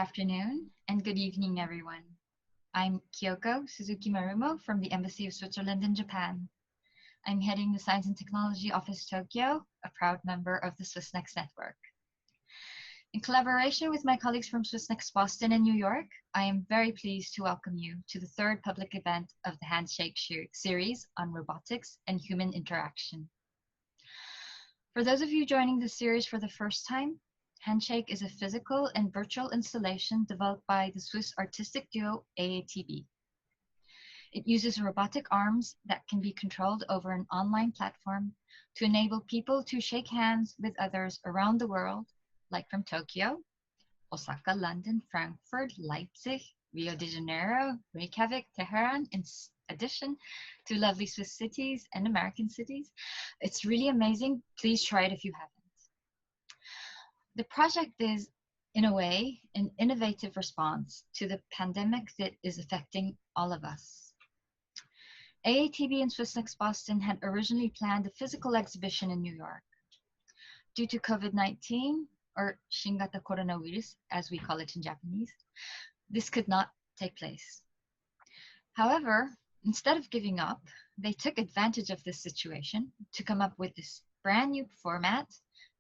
afternoon and good evening, everyone. I'm Kyoko Suzuki Marumo from the Embassy of Switzerland in Japan. I'm heading the Science and Technology Office Tokyo, a proud member of the Swissnex network. In collaboration with my colleagues from Swissnex Boston and New York, I am very pleased to welcome you to the third public event of the Handshake series on robotics and human interaction. For those of you joining this series for the first time, Handshake is a physical and virtual installation developed by the Swiss artistic duo AATB. It uses robotic arms that can be controlled over an online platform to enable people to shake hands with others around the world, like from Tokyo, Osaka, London, Frankfurt, Leipzig, Rio de Janeiro, Reykjavik, Tehran, in addition to lovely Swiss cities and American cities. It's really amazing. Please try it if you haven't. The project is, in a way, an innovative response to the pandemic that is affecting all of us. AATB and Swissnex Boston had originally planned a physical exhibition in New York. Due to COVID-19, or Shingata coronavirus, as we call it in Japanese, this could not take place. However, instead of giving up, they took advantage of this situation to come up with this brand new format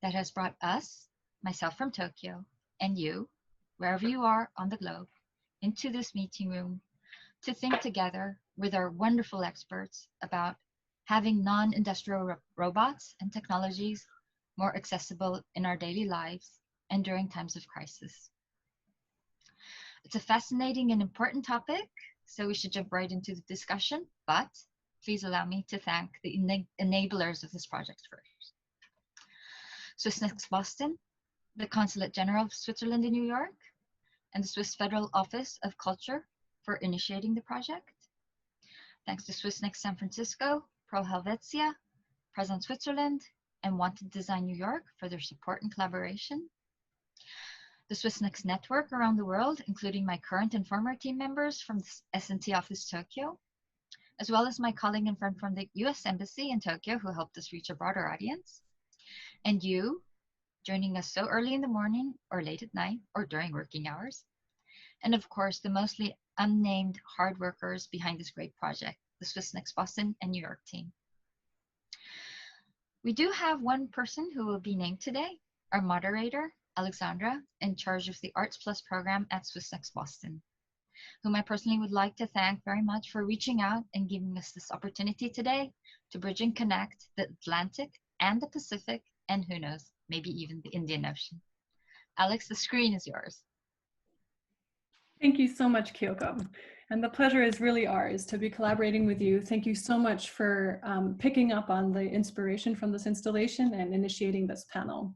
that has brought us, myself from Tokyo, and you, wherever you are on the globe, into this meeting room to think together with our wonderful experts about having non-industrial robots and technologies more accessible in our daily lives and during times of crisis. It's a fascinating and important topic, so we should jump right into the discussion, but please allow me to thank the enablers of this project first. Swissnex Boston, the Consulate General of Switzerland in New York, and the Swiss Federal Office of Culture for initiating the project. Thanks to Swissnex San Francisco, Pro Helvetia, Present Switzerland, and Wanted Design New York for their support and collaboration. The Swissnex network around the world, including my current and former team members from the S&T office Tokyo, as well as my colleague and friend from the US Embassy in Tokyo who helped us reach a broader audience. And you, joining us so early in the morning or late at night or during working hours. And of course, the mostly unnamed hard workers behind this great project, the Swissnex Boston and New York team. We do have one person who will be named today, our moderator, Alexandra, in charge of the Arts Plus program at Swissnex Boston, whom I personally would like to thank very much for reaching out and giving us this opportunity today to bridge and connect the Atlantic and the Pacific, and who knows, maybe even the Indian Ocean. Alex, the screen is yours. Thank you so much, Kyoko. And the pleasure is really ours to be collaborating with you. Thank you so much for picking up on the inspiration from this installation and initiating this panel.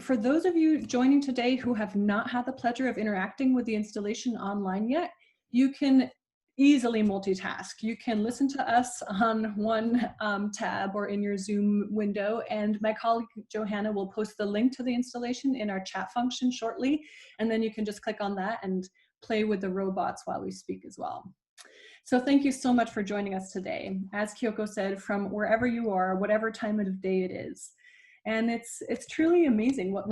For those of you joining today who have not had the pleasure of interacting with the installation online yet, you can easily multitask. You can listen to us on one tab or in your Zoom window, and my colleague Johanna will post the link to the installation in our chat function shortly, and then you can just click on that and play with the robots while we speak as well. So thank you so much for joining us today. As Kyoko said, from wherever you are, whatever time of day it is. And it's truly amazing what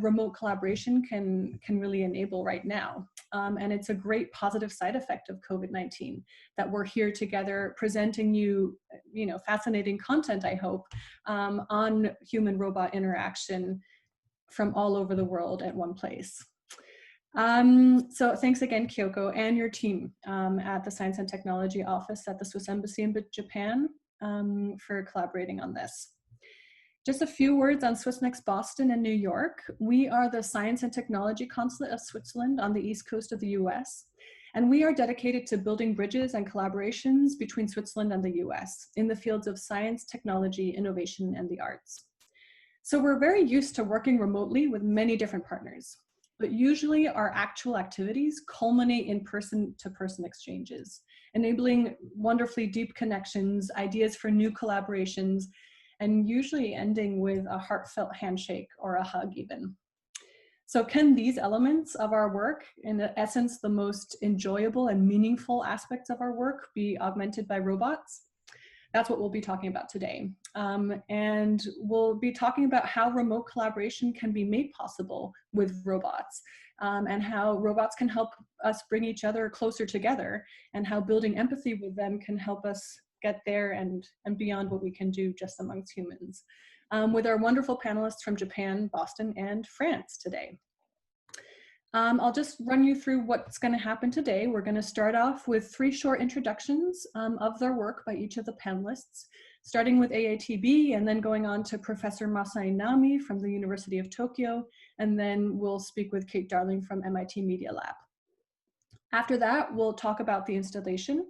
remote collaboration can really enable right now. And it's a great positive side effect of COVID-19 that we're here together presenting you, fascinating content, I hope, on human-robot interaction from all over the world at one place. So thanks again, Kyoko, and your team at the Science and Technology Office at the Swiss Embassy in Japan for collaborating on this. Just a few words on Swissnex Boston and New York. We are the Science and Technology Consulate of Switzerland on the East Coast of the US, and we are dedicated to building bridges and collaborations between Switzerland and the US in the fields of science, technology, innovation, and the arts. So we're very used to working remotely with many different partners, but usually our actual activities culminate in person-to-person exchanges, enabling wonderfully deep connections, ideas for new collaborations, and usually ending with a heartfelt handshake or a hug even. So can these elements of our work, in essence, the most enjoyable and meaningful aspects of our work, be augmented by robots? That's what we'll be talking about today. And we'll be talking about how remote collaboration can be made possible with robots, and how robots can help us bring each other closer together, and how building empathy with them can help us get there and beyond what we can do just amongst humans. With our wonderful panelists from Japan, Boston, and France today. I'll just run you through what's going to happen today. We're going to start off with 3 short introductions of their work by each of the panelists, starting with AATB and then going on to Professor Massa Inami from the University of Tokyo, and then we'll speak with Kate Darling from MIT Media Lab. After that, we'll talk about the installation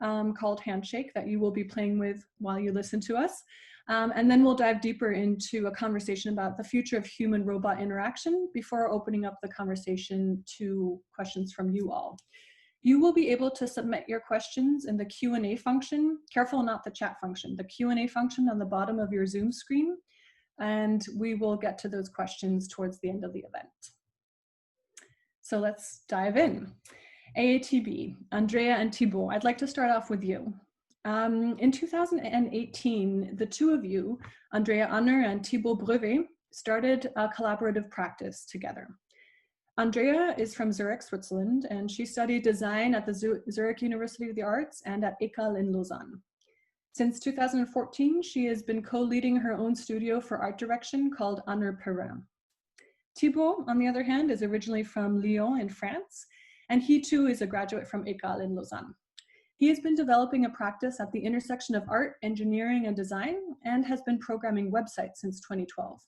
called Handshake that you will be playing with while you listen to us. And then we'll dive deeper into a conversation about the future of human-robot interaction before opening up the conversation to questions from you all. You will be able to submit your questions in the Q&A function, careful not the chat function, the Q&A function on the bottom of your Zoom screen, and we will get to those questions towards the end of the event. So let's dive in. AATB, Andrea and Thibault, I'd like to start off with you. In 2018, the two of you, Andrea Anner and Thibault Brevet, started a collaborative practice together. Andrea is from Zurich, Switzerland, and she studied design at the Zurich University of the Arts and at ECAL in Lausanne. Since 2014, she has been co-leading her own studio for art direction called Anner Perrin. Thibault, on the other hand, is originally from Lyon in France, and he too is a graduate from ECAL in Lausanne. He has been developing a practice at the intersection of art, engineering, and design, and has been programming websites since 2012.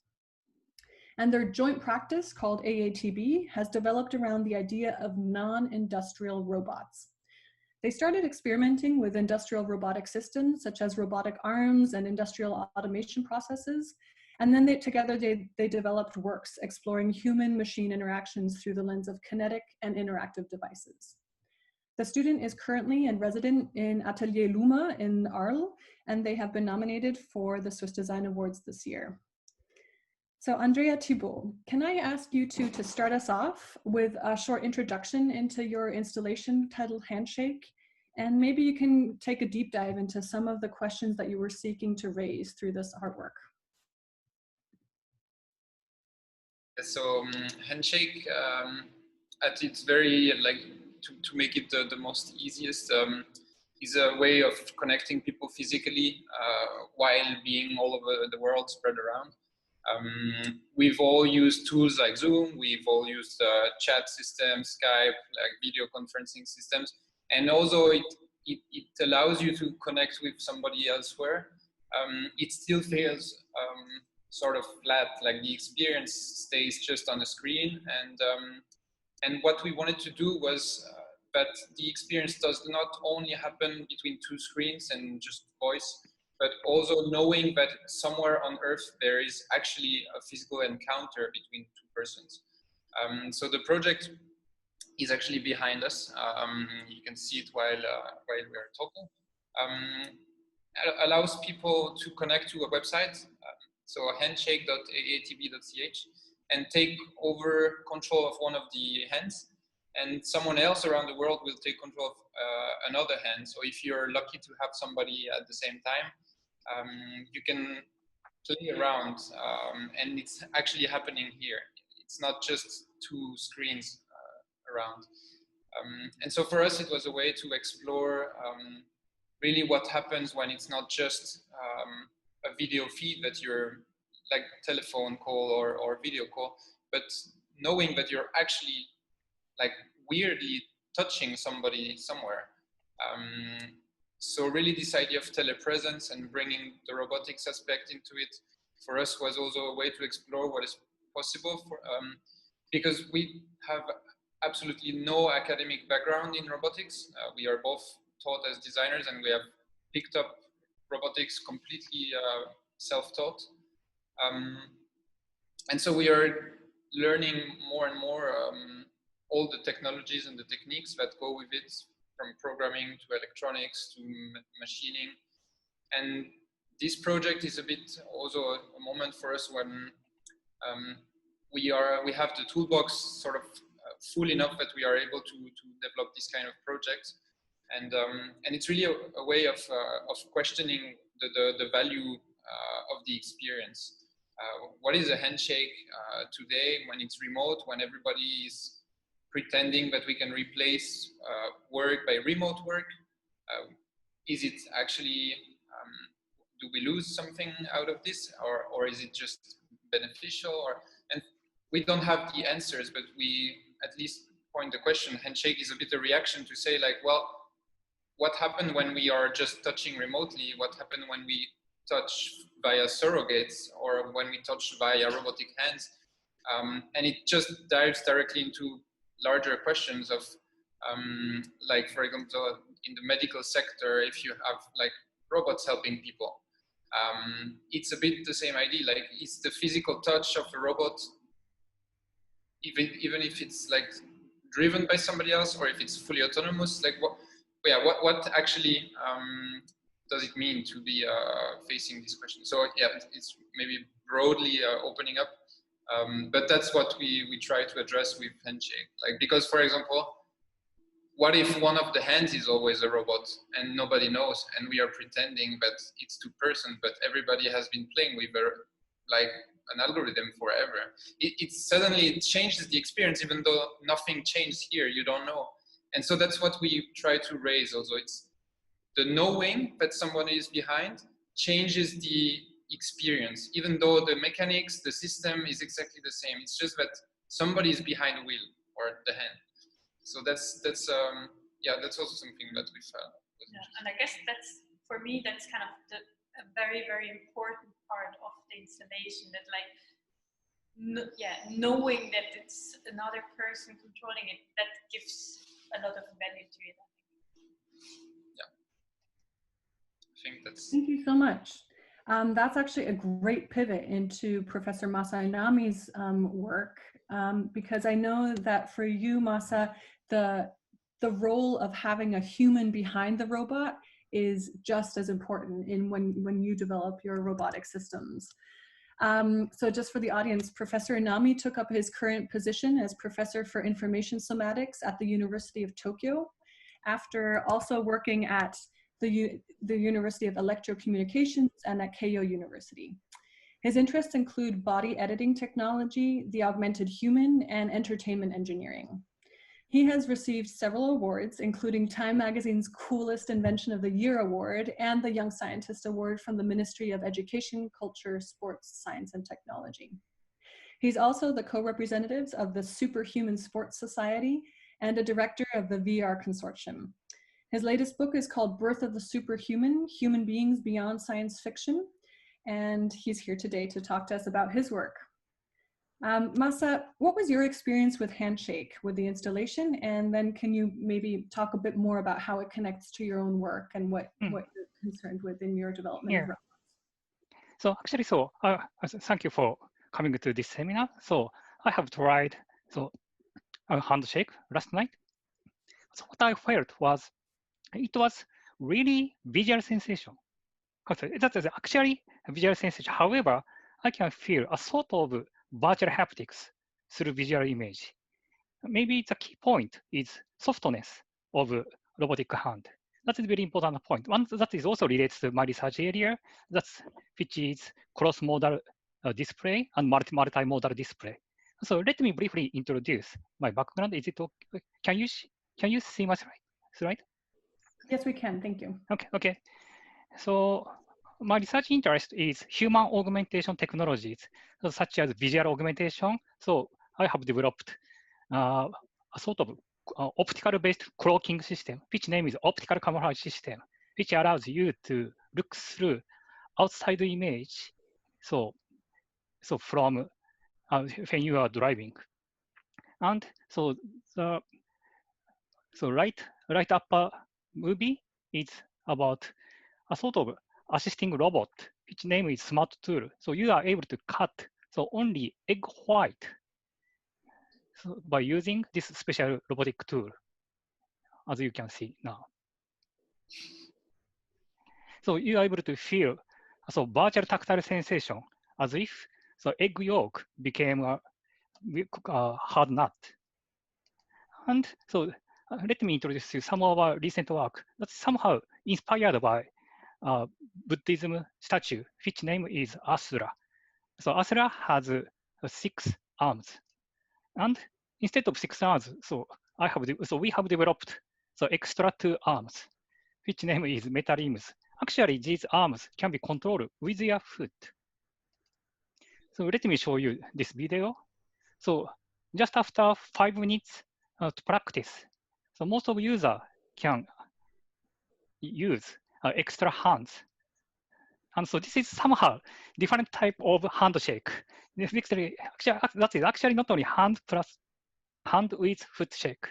And their joint practice, called AATB, has developed around the idea of non-industrial robots. They started experimenting with industrial robotic systems, such as robotic arms and industrial automation processes, and then together they developed works exploring human-machine interactions through the lens of kinetic and interactive devices. The student is currently in resident in Atelier Luma in Arles, and they have been nominated for the Swiss Design Awards this year. So Andrea, Thibault, can I ask you to start us off with a short introduction into your installation titled Handshake? And maybe you can take a deep dive into some of the questions that you were seeking to raise through this artwork. So Handshake, at its very, to make it the most easiest, is a way of connecting people physically while being all over the world, spread around. We've all used tools like Zoom, we've all used chat systems, Skype, like video conferencing systems, and also it allows you to connect with somebody elsewhere. It still feels sort of flat, like the experience stays just on the screen, and what we wanted to do was that the experience does not only happen between 2 screens and just voice, but also knowing that somewhere on Earth there is actually a physical encounter between 2 persons. So the project is actually behind us. You can see it while we are talking. Allows people to connect to a website, so handshake.aatb.ch, and take over control of one of the hands, and someone else around the world will take control of another hand. So if you're lucky to have somebody at the same time, you can play around, and it's actually happening here. It's not just 2 screens around. And so for us, it was a way to explore really what happens when it's not just a video feed that you're like telephone call or video call, but knowing that you're actually like weirdly touching somebody somewhere. So really this idea of telepresence and bringing the robotics aspect into it for us was also a way to explore what is possible for, because we have absolutely no academic background in robotics. We are both taught as designers, and we have picked up robotics completely self-taught. And so we are learning more and more all the technologies and the techniques that go with it, from programming to electronics to machining. And this project is a bit also a moment for us when we have the toolbox sort of full enough that we are able to develop this kind of project. And it's really a way of questioning the value of the experience. What is a handshake today when it's remote, when everybody is pretending that we can replace work by remote work? Is it actually, do we lose something out of this, or is it just beneficial? And we don't have the answers, but we at least point the question. Handshake is a bit a reaction to say, like, well, what happened when we are just touching remotely? What happened when we touch via surrogates, or when we touch via robotic hands? And it just dives directly into larger questions of, like, for example, in the medical sector, if you have like robots helping people, it's a bit the same idea. Like, is the physical touch of a robot, even if it's like driven by somebody else, or if it's fully autonomous, like what actually does it mean to be facing this question? So yeah, it's maybe broadly opening up, but that's what we try to address with Handshake. Like, because for example, what if one of the hands is always a robot and nobody knows, and we are pretending that it's two-person, but everybody has been playing with like an algorithm forever? It suddenly changes the experience, even though nothing changed here, you don't know. And so that's what we try to raise also. It's the knowing that someone is behind changes the experience, even though the mechanics, the system is exactly the same. It's just that somebody is behind the wheel or the hand. So that's yeah, that's also something that we found. Yeah, and I guess that's, for me, that's kind of a very, very important part of the installation, that like, knowing that it's another person controlling it, that gives a lot of value to it. Yeah, I think that's. Thank you so much. That's actually a great pivot into Professor Massa Inami's work, because I know that for you, Massa, the role of having a human behind the robot is just as important in when you develop your robotic systems. So just for the audience, Professor Inami took up his current position as Professor for Information Somatics at the University of Tokyo, after also working at the University of Electrocommunications and at Keio University. His interests include body editing technology, the augmented human, and entertainment engineering. He has received several awards, including Time Magazine's Coolest Invention of the Year award and the Young Scientist Award from the Ministry of Education, Culture, Sports, Science, and Technology. He's also the co-representatives of the Superhuman Sports Society and a director of the VR Consortium. His latest book is called Birth of the Superhuman, Human Beings Beyond Science Fiction, and he's here today to talk to us about his work. Massa, what was your experience with Handshake, with the installation? And then can you maybe talk a bit more about how it connects to your own work and what you're concerned with in your development of robots? So actually, thank you for coming to this seminar. So I have tried a Handshake last night. So what I felt was, it was really visual sensation. That is actually a visual sensation. However, I can feel a sort of virtual haptics through visual image. Maybe the key point is softness of robotic hand. That is a very important point. One that is also related to my research area, which is cross-modal display and multi-modal display. So let me briefly introduce my background. Is it okay? Can you see my slide? Yes, we can. Thank you. Okay. So my research interest is human augmentation technologies, such as visual augmentation. So I have developed a sort of optical-based cloaking system, which name is optical camouflage system, which allows you to look through outside image. So from when you are driving, and so right upper movie is about a sort of assisting robot, which name is smart tool. So you are able to cut only egg white by using this special robotic tool, as you can see now. So you are able to feel virtual tactile sensation as if egg yolk became a hard nut. And so let me introduce you some of our recent work that's somehow inspired by Buddhism statue, which name is Asura. So Asura has 6 arms, and instead of 6 arms, so we have developed extra 2 arms, which name is metalimbs. Actually, these arms can be controlled with your foot. So let me show you this video. So just after 5 minutes to practice, so most of users can use extra hands. And so this is somehow different type of handshake. This actually, that is actually not only hand plus hand with foot shake.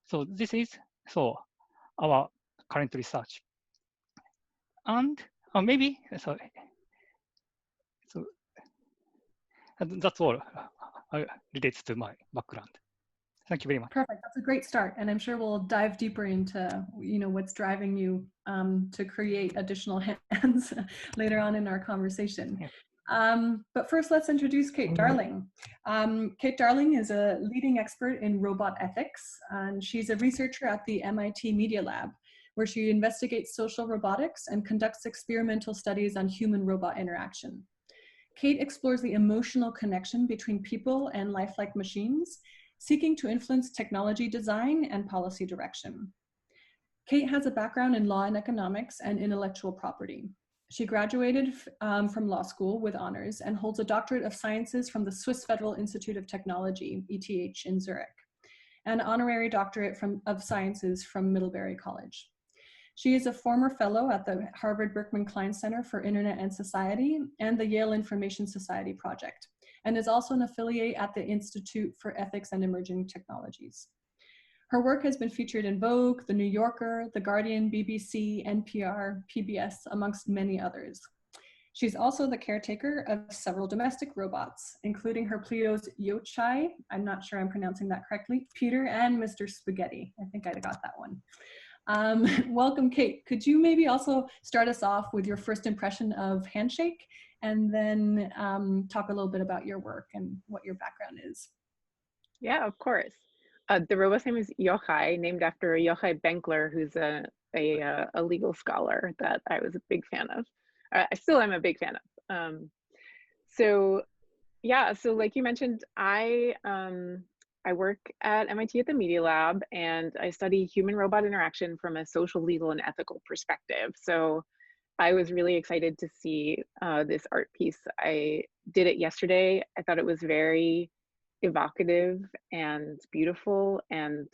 So this is our current research. And maybe that's all relates to my background. Thank you very much. Perfect. That's a great start, and I'm sure we'll dive deeper into what's driving you to create additional hands later on in our conversation. Yeah. But first, let's introduce Kate Darling. Kate Darling is a leading expert in robot ethics, and she's a researcher at the MIT Media Lab, where she investigates social robotics and conducts experimental studies on human-robot interaction. Kate explores the emotional connection between people and lifelike machines, seeking to influence technology design and policy direction. Kate has a background in law and economics and intellectual property. She graduated from law school with honors and holds a doctorate of sciences from the Swiss Federal Institute of Technology, ETH, in Zurich, and an honorary doctorate of sciences from Middlebury College. She is a former fellow at the Harvard Berkman Klein Center for Internet and Society and the Yale Information Society Project, and is also an affiliate at the Institute for Ethics and Emerging Technologies. Her work has been featured in Vogue, The New Yorker, The Guardian, BBC, NPR, PBS, amongst many others. She's also the caretaker of several domestic robots, including her Plio's Yochai, I'm not sure I'm pronouncing that correctly, Peter, and Mr. Spaghetti. I think I got that one. Welcome, Kate. Could you maybe also start us off with your first impression of Handshake, and then talk a little bit about your work and what your background is? Yeah, of course. The robot's name is Yochai, named after Yochai Benkler, who's a legal scholar that I was a big fan of. I still am a big fan of. So like you mentioned, I work at MIT at the Media Lab, and I study human-robot interaction from a social, legal, and ethical perspective. So I was really excited to see this art piece. I did it yesterday. I thought it was very evocative and beautiful and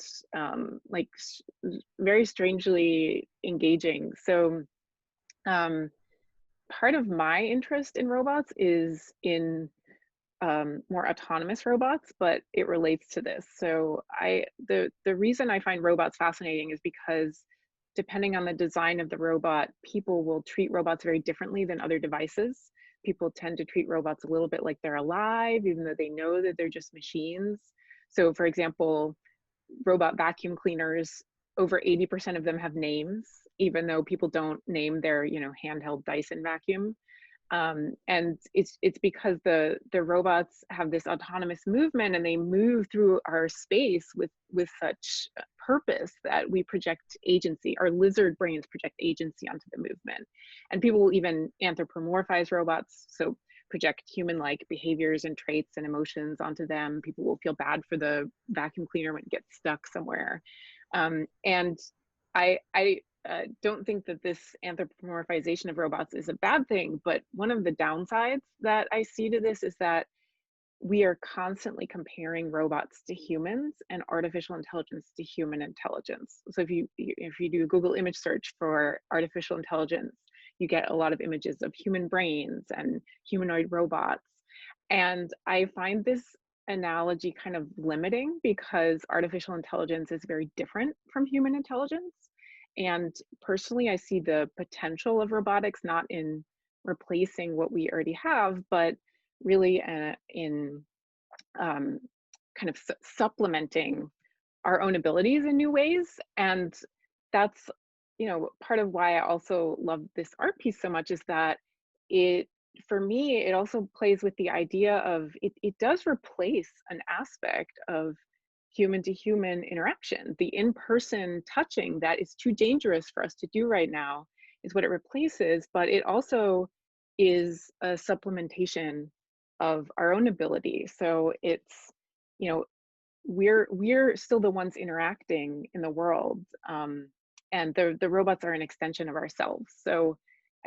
very strangely engaging. So part of my interest in robots is in more autonomous robots, but it relates to this. So the reason I find robots fascinating is because depending on the design of the robot, people will treat robots very differently than other devices. People tend to treat robots a little bit like they're alive, even though they know that they're just machines. So for example, robot vacuum cleaners, over 80% of them have names, even though people don't name their handheld Dyson vacuum. And it's because the robots have this autonomous movement, and they move through our space with such purpose that we project agency. Our lizard brains project agency onto the movement, and people will even anthropomorphize robots, so project human-like behaviors and traits and emotions onto them. People will feel bad for the vacuum cleaner when it gets stuck somewhere, and I don't think that this anthropomorphization of robots is a bad thing, but one of the downsides that I see to this is that we are constantly comparing robots to humans and artificial intelligence to human intelligence. So if you do a Google image search for artificial intelligence, you get a lot of images of human brains and humanoid robots. And I find this analogy kind of limiting, because artificial intelligence is very different from human intelligence. And personally, I see the potential of robotics not in replacing what we already have, but really in kind of supplementing our own abilities in new ways. And that's part of why I also love this art piece so much, is that for me, it also plays with the idea of it does replace an aspect of human-to-human interaction. The in-person touching that is too dangerous for us to do right now is what it replaces, but it also is a supplementation of our own ability. So it's, you know, we're still the ones interacting in the world, and the robots are an extension of ourselves. So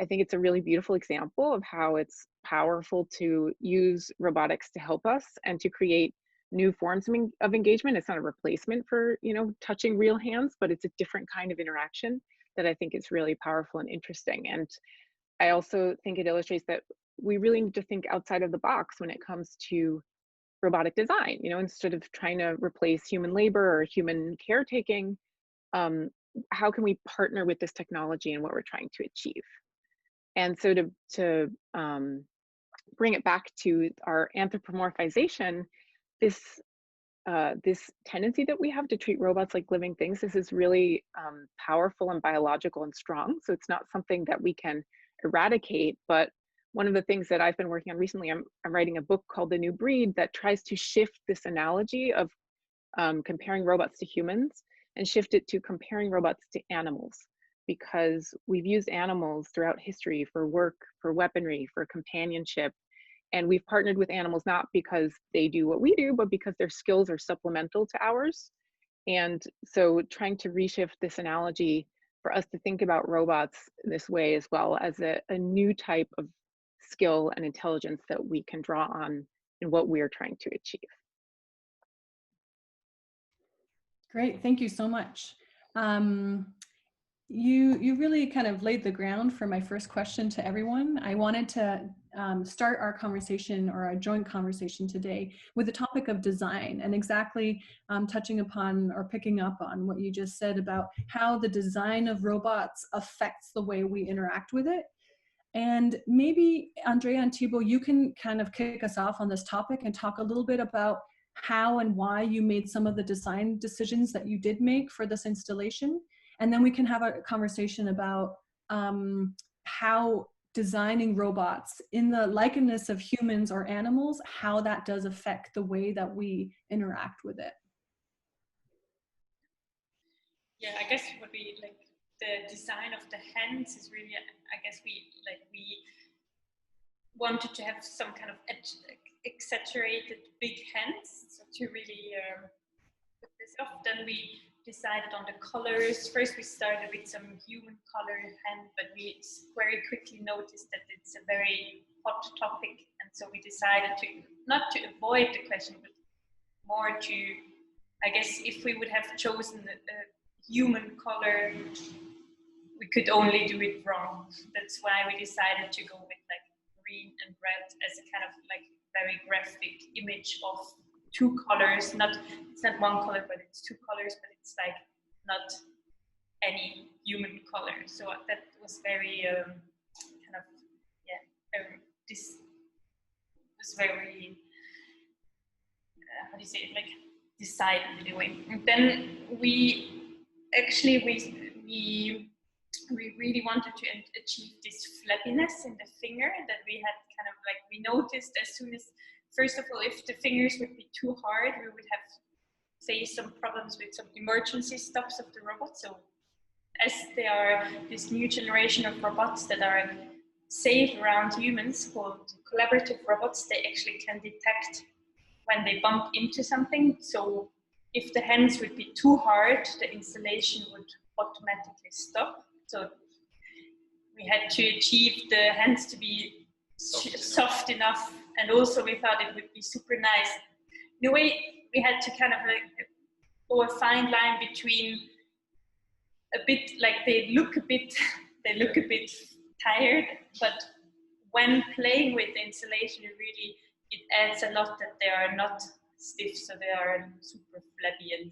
I think it's a really beautiful example of how it's powerful to use robotics to help us and to create new forms of engagement. It's not a replacement for, you know, touching real hands, but it's a different kind of interaction that I think is really powerful and interesting. And I also think it illustrates that we really need to think outside of the box when it comes to robotic design. You know, instead of trying to replace human labor or human caretaking, how can we partner with this technology and what we're trying to achieve? And so to bring it back to our anthropomorphization, this tendency that we have to treat robots like living things, this is really powerful and biological and strong. So it's not something that we can eradicate, but one of the things that I've been working on recently, I'm writing a book called The New Breed that tries to shift this analogy of comparing robots to humans and shift it to comparing robots to animals, because we've used animals throughout history for work, for weaponry, for companionship. And we've partnered with animals not because they do what we do, but because their skills are supplemental to ours. And so trying to reshift this analogy for us to think about robots this way as well as a new type of skill and intelligence that we can draw on in what we're trying to achieve. Great, thank you so much. You really kind of laid the ground for my first question to everyone. I wanted to start our conversation, or our joint conversation today, with the topic of design, and exactly touching upon or picking up on what you just said about how the design of robots affects the way we interact with it. And maybe Andrea and Thibaut, you can kind of kick us off on this topic and talk a little bit about how and why you made some of the design decisions that you did make for this installation. And then we can have a conversation about how designing robots in the likeness of humans or animals, how that does affect the way that we interact with it. Yeah, I guess what we like, the design of the hands is really, I guess we wanted to have some kind of exaggerated big hands, so to really put this off. Then we decided on the colors. First we started with some human color hand, but we very quickly noticed that it's a very hot topic, and so we decided to not to avoid the question, but more to, I guess, if we would have chosen a human color, we could only do it wrong. That's why we decided to go with like green and red as a kind of like very graphic image of two colors. It's not one color, but it's two colors, but it's like not any human color. So that was very kind of, yeah, this was very, how do you say it, like decided in a way. And then we really wanted to achieve this flappiness in the finger that we had kind of like, we noticed as soon as, first of all, if the fingers would be too hard, we would have faced some problems with some emergency stops of the robot. So as they are this new generation of robots that are safe around humans, called collaborative robots, they actually can detect when they bump into something. So if the hands would be too hard, the installation would automatically stop. So we had to achieve the hands to be soft enough, and also we thought it would be super nice. In a way, we had to kind of like go a fine line between a bit like they look a bit tired, but when playing with the installation, it adds a lot that they are not stiff, so they are super flabby. And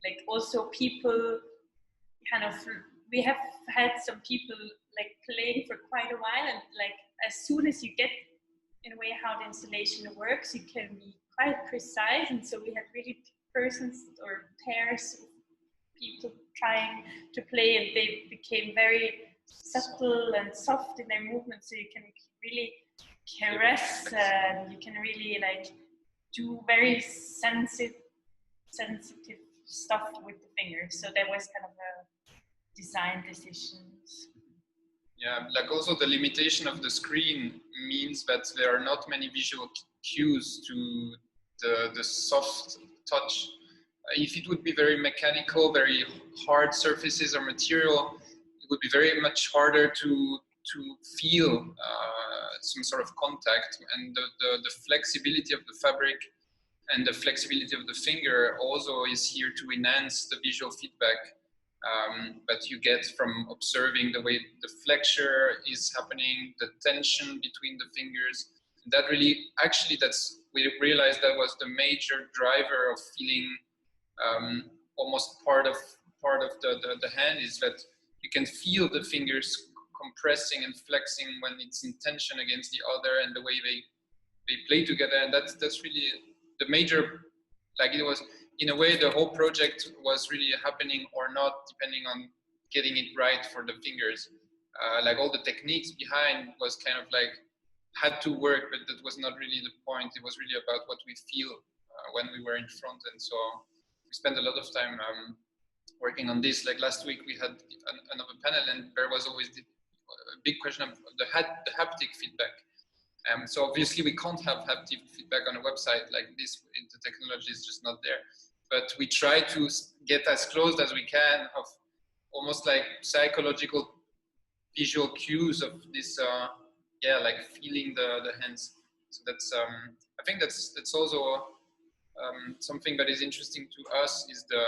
like also people kind of, we have had some people like playing for quite a while, and like as soon as you get in a way how the installation works, you can be quite precise. And so we had really persons or pairs of people trying to play, and they became very subtle and soft in their movements, so you can really caress and you can really like do very sensitive sensitive stuff with the fingers. So that was kind of a design decisions. Yeah, like also the limitation of the screen means that there are not many visual cues to the soft touch. If it would be very mechanical, very hard surfaces or material, it would be very much harder to feel some sort of contact, and the flexibility of the fabric and the flexibility of the finger also is here to enhance the visual feedback that you get from observing the way the flexure is happening, the tension between the fingers. That really, actually, we realized that was the major driver of feeling almost part of the hand, is that you can feel the fingers compressing and flexing when it's in tension against the other, and the way they play together. And that's really the major, like, it was, in a way, the whole project was really happening or not, depending on getting it right for the fingers. Like all the techniques behind was kind of like had to work, but that was not really the point. It was really about what we feel when we were in front. And so we spent a lot of time working on this. Like last week we had another panel, and there was always the big question of the haptic feedback. So obviously we can't have haptic feedback on a website like this. The technology is just not there. But we try to get as close as we can of almost like psychological visual cues of this, yeah, like feeling the hands. So that's, I think that's also something that is interesting to us, is the,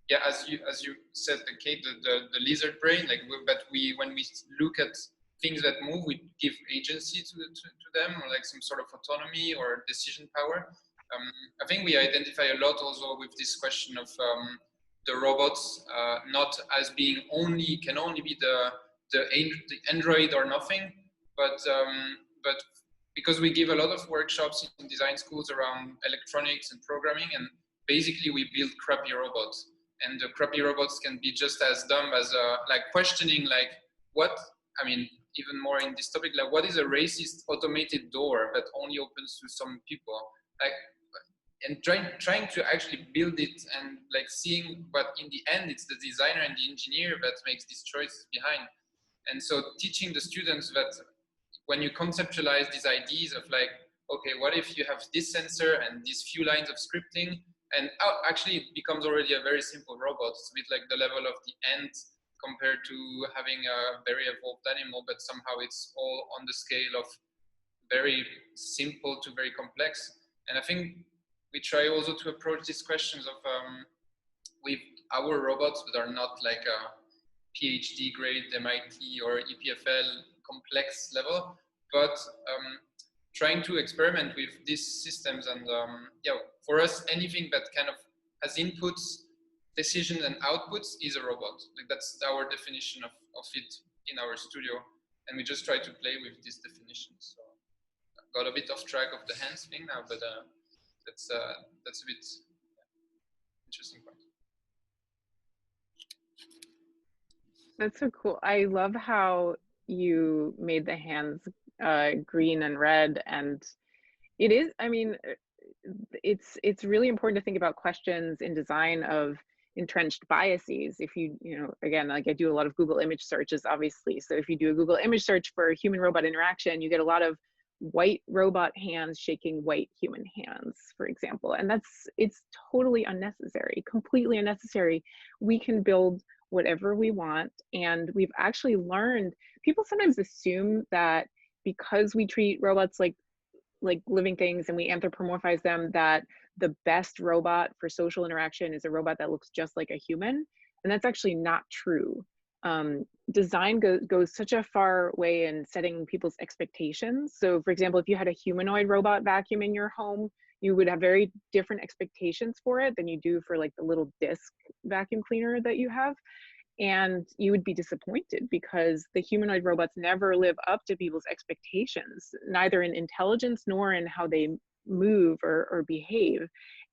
yeah, as you said, Kate, the lizard brain, like that when we look at things that move, we give agency to them, or like some sort of autonomy or decision power. I think we identify a lot also with this question of the robots not as being can only be the android or nothing, but because we give a lot of workshops in design schools around electronics and programming, and basically we build crappy robots, and the crappy robots can be just as dumb as like questioning, like, what, I mean, even more in this topic, like, what is a racist automated door that only opens to some people? Like, and trying to actually build it, and like seeing, but in the end, it's the designer and the engineer that makes these choices behind. And so teaching the students that when you conceptualize these ideas of like, okay, what if you have this sensor and these few lines of scripting, and actually it becomes already a very simple robot. It's a bit like the level of the ant compared to having a very evolved animal, but somehow it's all on the scale of very simple to very complex. And I think we try also to approach these questions of with our robots that are not like a Ph.D. grade MIT or EPFL complex level, but trying to experiment with these systems. And yeah, for us, anything that kind of has inputs, decisions, and outputs is a robot. Like, that's our definition of it in our studio, and we just try to play with these definitions. So I got a bit off track of the hands thing now, but that's a bit interesting point. That's so cool. I love how you made the hands green and red, and it is, I mean, it's really important to think about questions in design of entrenched biases. If you know, again, like I do a lot of Google image searches, obviously. So if you do a Google image search for human robot interaction, you get a lot of white robot hands shaking white human hands, for example. And it's totally unnecessary, completely unnecessary. We can build whatever we want. And we've actually learned, people sometimes assume that because we treat robots like living things and we anthropomorphize them, that the best robot for social interaction is a robot that looks just like a human. And that's actually not true. Design goes such a far way in setting people's expectations. So for example, if you had a humanoid robot vacuum in your home, you would have very different expectations for it than you do for like the little disc vacuum cleaner that you have. And you would be disappointed because the humanoid robots never live up to people's expectations, neither in intelligence nor in how they move or behave.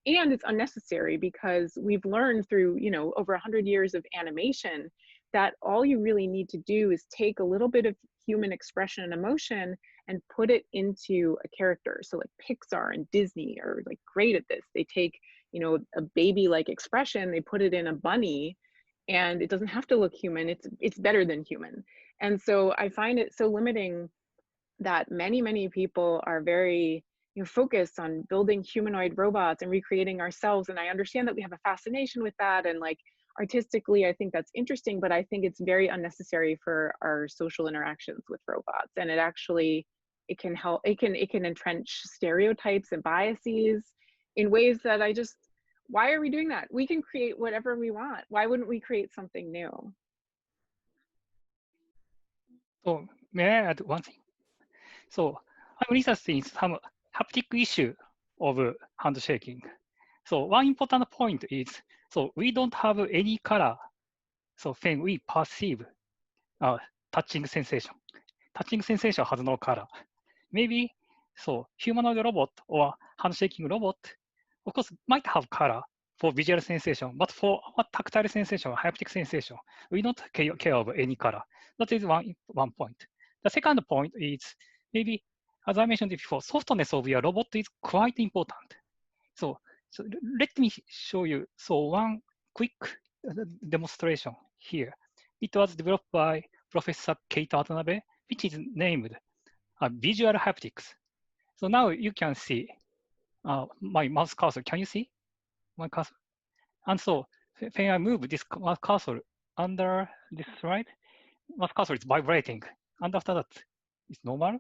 And it's unnecessary because we've learned through, you know, over 100 years of animation that all you really need to do is take a little bit of human expression and emotion and put it into a character. So like Pixar and Disney are like great at this. They take, you know, a baby-like expression, they put it in a bunny, and it doesn't have to look human. It's better than human. And so I find it so limiting that many people are very, you know, focused on building humanoid robots and recreating ourselves. And I understand that we have a fascination with that, and like artistically, I think that's interesting, but I think it's very unnecessary for our social interactions with robots. And it actually, it can help, it can entrench stereotypes and biases in ways that I just, why are we doing that? We can create whatever we want. Why wouldn't we create something new? So may I add one thing? So I'm researching some haptic issue of handshaking. So one important point is, so we don't have any color. So when we perceive touching sensation has no color. Maybe so humanoid robot or handshaking robot, of course, might have color for visual sensation, but for our tactile sensation, haptic sensation, we don't care of any color. That is one point. The second point is maybe, as I mentioned before, softness of your robot is quite important. So let me show you one quick demonstration here. It was developed by Professor Kate Watanabe, which is named visual haptics. So now you can see my mouse cursor. Can you see my cursor? And so when I move this mouse cursor under this slide, mouse cursor is vibrating. And after that, it's normal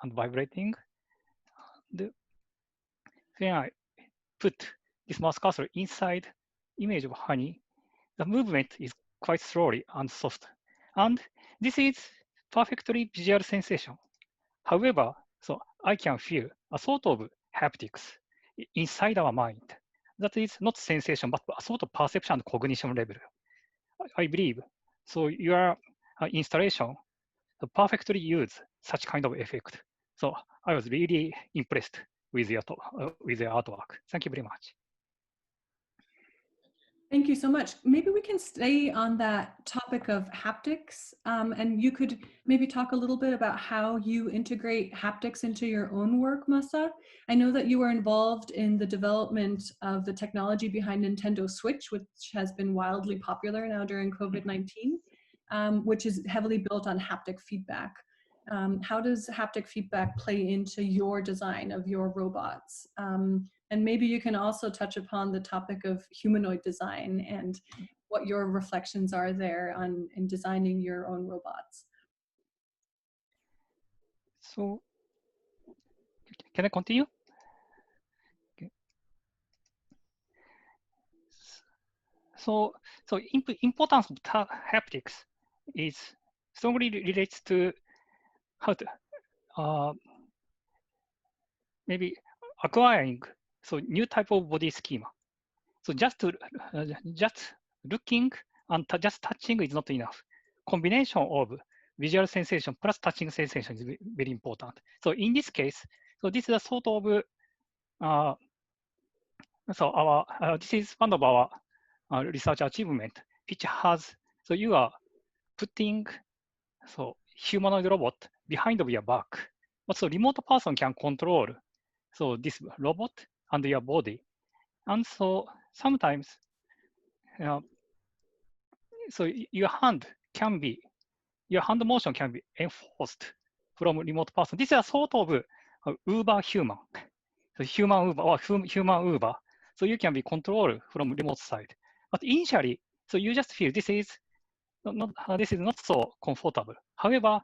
and vibrating. When I put this mouse cursor inside image of honey, the movement is quite slowly and soft. And this is perfectly visual sensation. However, so I can feel a sort of haptics inside our mind. That is not sensation, but a sort of perception and cognition level. I believe so. Your installation perfectly use such kind of effect. So I was really impressed with your artwork. Thank you very much. Thank you so much. Maybe we can stay on that topic of haptics, and you could maybe talk a little bit about how you integrate haptics into your own work, Massa. I know that you were involved in the development of the technology behind Nintendo Switch, which has been wildly popular now during COVID-19, which is heavily built on haptic feedback. How does haptic feedback play into your design of your robots? And maybe you can also touch upon the topic of humanoid design and what your reflections are there in designing your own robots. So, can I continue? Okay. So importance of haptics is strongly relates to how to maybe acquiring new type of body schema. So just looking and just touching is not enough. Combination of visual sensation plus touching sensation is very important. So in this case, so this is a sort of this is one of our research achievement, which has you are putting humanoid robot behind of your back, but remote person can control this robot and your body. And so sometimes, your hand motion can be enforced from remote person. This is a sort of Uber human, human Uber or human Uber. So you can be controlled from remote side. But initially, you just feel this is not so comfortable. However,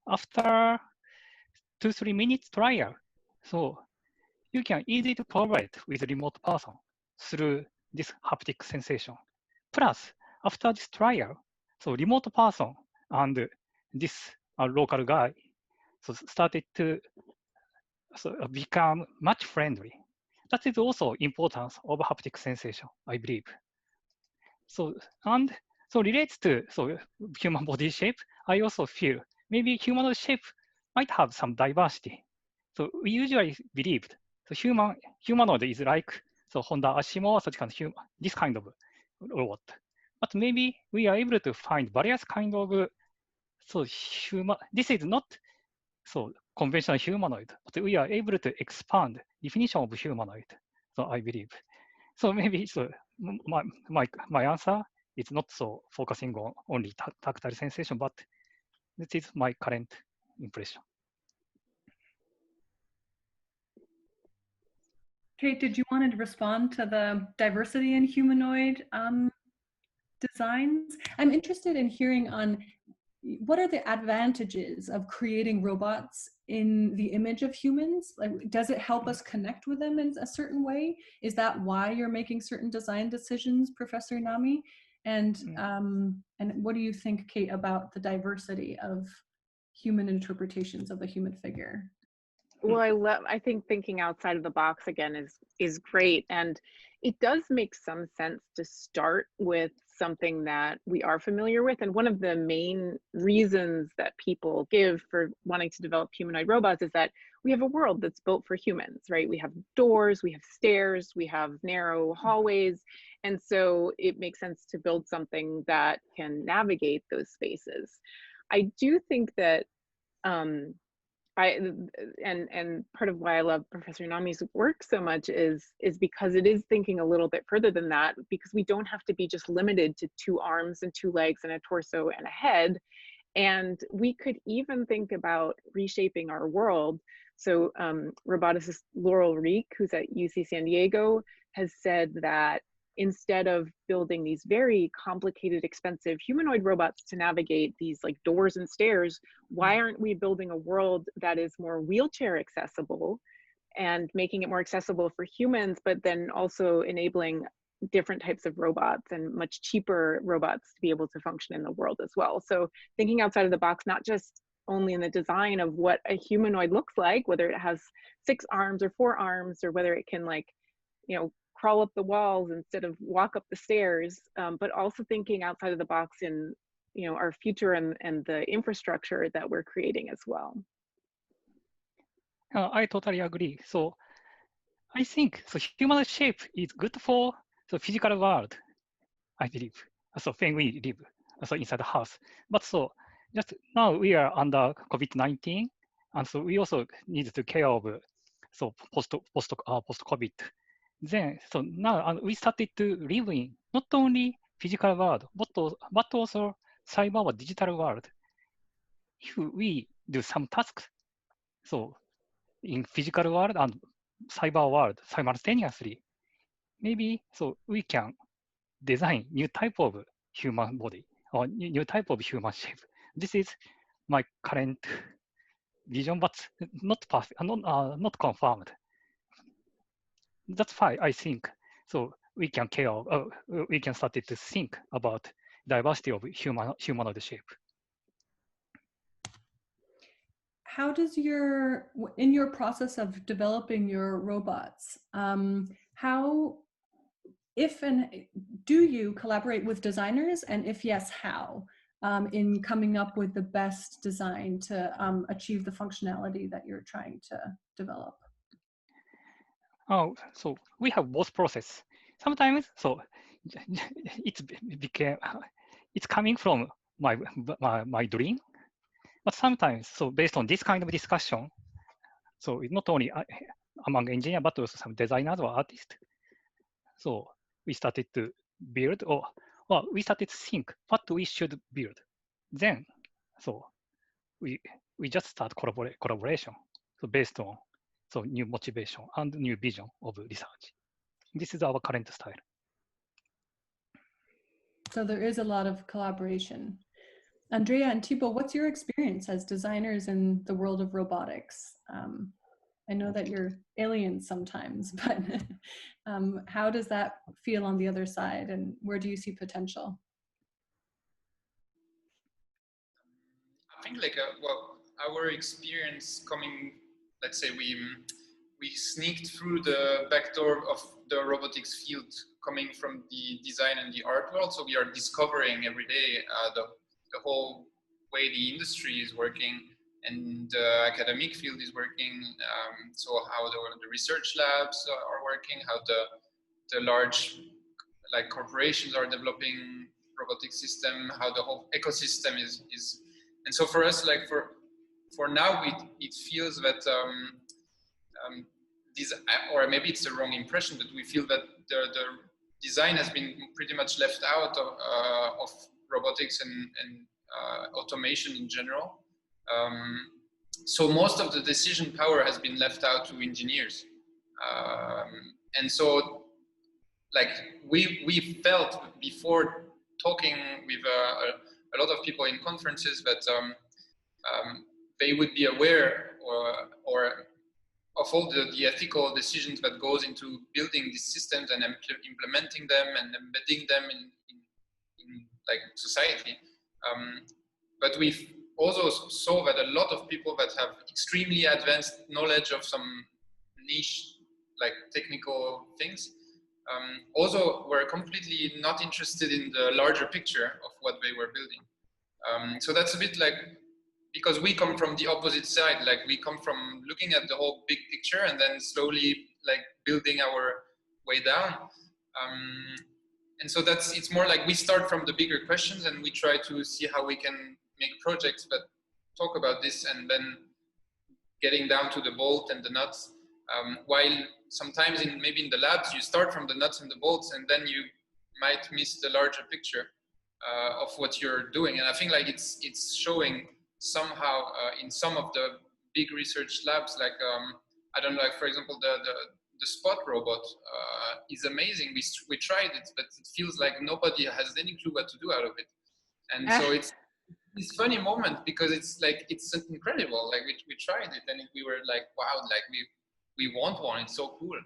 after 2-3 minutes trial, you can easily collaborate with remote person through this haptic sensation. Plus, after this trial, remote person and this local guy started to become much friendly. That is also importance of haptic sensation, I believe. Relates to human body shape, I also feel maybe human shape might have some diversity. So we usually believed humanoid is like Honda Ashimo, such kind of this kind of robot. But maybe we are able to find various kind of this is not conventional humanoid, but we are able to expand definition of humanoid. So I believe. So maybe so my answer is not so focusing on only tactile sensation, but this is my current impression. Kate, did you want to respond to the diversity in humanoid designs? I'm interested in hearing on what are the advantages of creating robots in the image of humans? Like, does it help us connect with them in a certain way? Is that why you're making certain design decisions, Professor Inami? And what do you think, Kate, about the diversity of human interpretations of the human figure? Well, I think thinking outside of the box again is great, and it does make some sense to start with something that we are familiar with. And one of the main reasons that people give for wanting to develop humanoid robots is that we have a world that's built for humans, right? We have doors, we have stairs, we have narrow hallways, and so it makes sense to build something that can navigate those spaces. I do think that and part of why I love Professor Inami's work so much is because it is thinking a little bit further than that, because we don't have to be just limited to 2 arms and 2 legs and a torso and a head. And we could even think about reshaping our world. So roboticist Laurel Reek, who's at UC San Diego, has said that instead of building these very complicated, expensive humanoid robots to navigate these like doors and stairs, why aren't we building a world that is more wheelchair accessible and making it more accessible for humans, but then also enabling different types of robots and much cheaper robots to be able to function in the world as well. So thinking outside of the box, not just only in the design of what a humanoid looks like, whether it has 6 arms or 4 arms, or whether it can, like, you know, crawl up the walls instead of walk up the stairs, but also thinking outside of the box in, you know, our future and the infrastructure that we're creating as well. I totally agree. So I think so human shape is good for the physical world, I believe. So when we live so inside the house. But so just now we are under COVID-19, and so we also need to care of so post-COVID. Then so now we started to live in not only physical world, but also cyber or digital world. If we do some tasks, so in physical world and cyber world simultaneously, maybe so we can design new type of human body or new type of human shape. This is my current vision, but not perfect, not confirmed. That's why I think so. We can care of, we can start to think about diversity of humanoid shape. How does in your process of developing your robots, do you collaborate with designers, and if yes, how, in coming up with the best design to achieve the functionality that you're trying to develop? Oh, so we have both process. Sometimes, so it's coming from my dream, but sometimes, so based on this kind of discussion, so it's not only among engineers, but also some designers or artists. So we started to build, or we started to think what we should build. Then, so we just start collaboration. So based on so new motivation and new vision of research. This is our current style. So there is a lot of collaboration. Andrea and Thibaut, what's your experience as designers in the world of robotics? I know that you're aliens sometimes, but how does that feel on the other side, and where do you see potential? I think like well, our experience coming, let's say we sneaked through the back door of the robotics field, coming from the design and the art world. So we are discovering every day the whole way the industry is working and the academic field is working. So how the research labs are working, how the large like corporations are developing robotic system, how the whole ecosystem is. And so for us, like for now, it feels that these, or maybe it's the wrong impression, but we feel that the design has been pretty much left out of robotics and automation in general. So most of the decision power has been left out to engineers. And so, like, we felt before talking with a lot of people in conferences that they would be aware or of all the ethical decisions that goes into building these systems and implementing them and embedding them in like society. But we also saw that a lot of people that have extremely advanced knowledge of some niche, like technical things, also were completely not interested in the larger picture of what they were building. So that's a bit like, because we come from the opposite side, like we come from looking at the whole big picture and then slowly like building our way down. And so it's more like we start from the bigger questions and we try to see how we can make projects that talk about this, and then getting down to the bolt and the nuts. While sometimes maybe in the labs, you start from the nuts and the bolts and then you might miss the larger picture of what you're doing. And I think like it's showing somehow in some of the big research labs, like I don't know, like for example, the spot robot is amazing. We tried it, but it feels like nobody has any clue what to do out of it. And so it's this funny moment, because it's like, it's incredible. Like we tried it and we were like, wow, like we want one, it's so cool.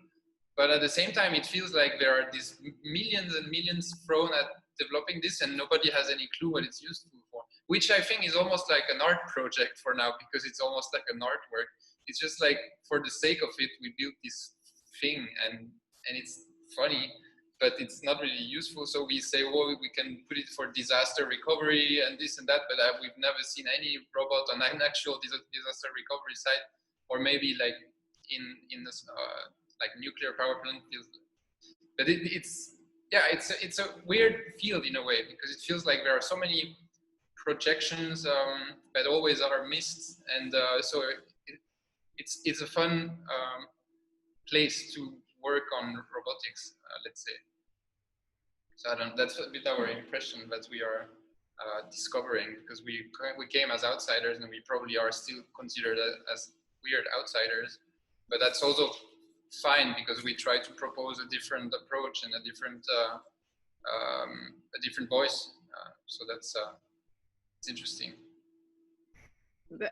But at the same time, it feels like there are these millions and millions thrown at developing this and nobody has any clue what it's useful for, which I think is almost like an art project for now, because it's almost like an artwork. It's just like, for the sake of it, we built this thing and it's funny, but it's not really useful. So we say, well, we can put it for disaster recovery and this and that, but we've never seen any robot on an actual disaster recovery site, or maybe like in this like nuclear power plant field. But it's a weird field in a way, because it feels like there are so many projections that always are missed, and so it's a fun place to work on robotics, let's say. So that's a bit our impression that we are discovering, because we came as outsiders and we probably are still considered as weird outsiders, but that's also fine, because we try to propose a different approach and a different voice. So that's it's interesting.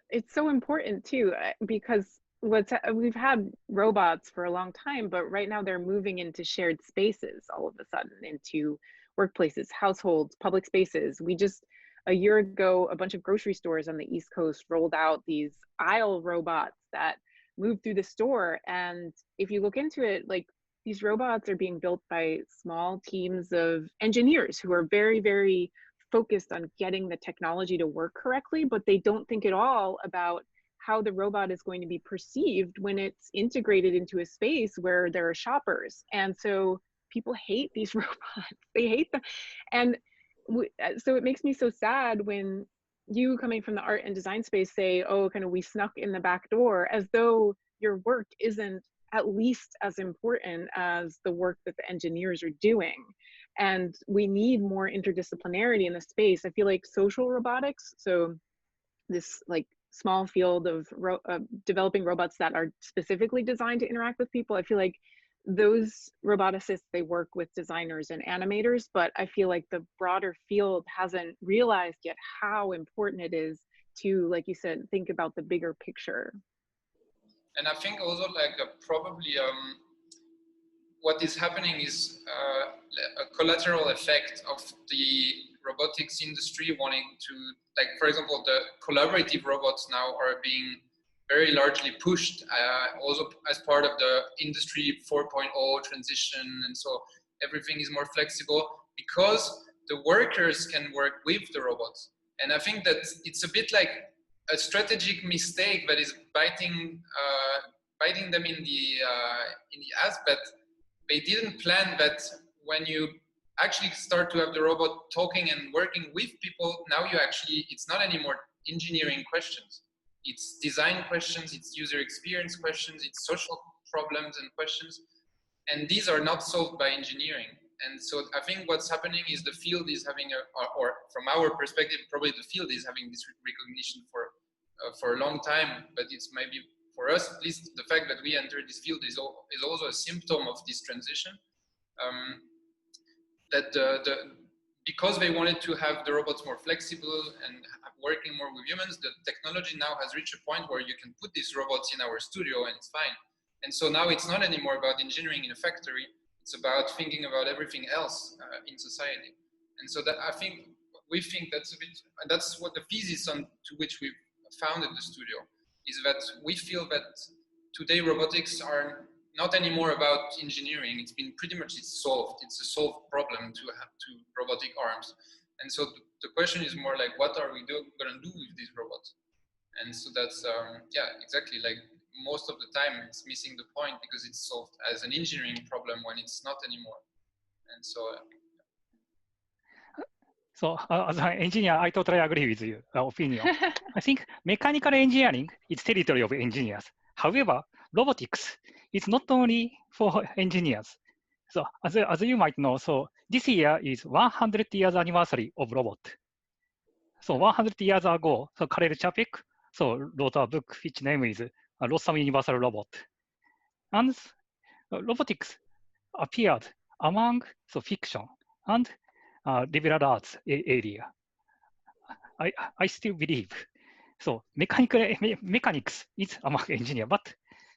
It's so important too, because we've had robots for a long time, but right now they're moving into shared spaces all of a sudden, into workplaces, households, public spaces. We just, a year ago, a bunch of grocery stores on the East Coast rolled out these aisle robots that move through the store. And if you look into it, like, these robots are being built by small teams of engineers who are very, very focused on getting the technology to work correctly, but they don't think at all about how the robot is going to be perceived when it's integrated into a space where there are shoppers. And so people hate these robots, they hate them. And so it makes me so sad when you, coming from the art and design space, say, oh, kind of, we snuck in the back door, as though your work isn't at least as important as the work that the engineers are doing. And we need more interdisciplinarity in the space. I feel like social robotics, so this like small field of developing robots that are specifically designed to interact with people, I feel like those roboticists, they work with designers and animators, but I feel like the broader field hasn't realized yet how important it is to, like you said, think about the bigger picture. And I think also like probably what is happening is a collateral effect of the robotics industry wanting to, like, for example, the collaborative robots now are being very largely pushed also as part of the industry 4.0 transition. And so everything is more flexible because the workers can work with the robots. And I think that it's a bit like a strategic mistake that is biting them in the ass, but they didn't plan that when you actually start to have the robot talking and working with people, now you actually, it's not anymore engineering questions. It's design questions, it's user experience questions, it's social problems and questions. And these are not solved by engineering. And so I think what's happening is the field is having or from our perspective, probably the field is having this recognition for a long time, but it's maybe for us, at least the fact that we entered this field is also a symptom of this transition. That because they wanted to have the robots more flexible and working more with humans, the technology now has reached a point where you can put these robots in our studio and it's fine. And so now it's not anymore about engineering in a factory, it's about thinking about everything else in society. And so that we think that's a bit, that's what the thesis to which we founded the studio, is that we feel that today robotics are not anymore about engineering. It's been pretty much solved. It's a solved problem to have two robotic arms. And so the question is more like, what are we going to do with these robots? And so that's, yeah, exactly. Like most of the time it's missing the point because it's solved as an engineering problem when it's not anymore. And so, So as an engineer, I totally agree with your opinion. I think mechanical engineering is territory of engineers. However, robotics is not only for engineers. So as you might know, so this year is 100 years anniversary of robot. So 100 years ago, so Karel Čapek wrote a book which name is Lossum Universal Robot. And robotics appeared among fiction and liberal arts area. I still believe. So mechanics is among engineer, but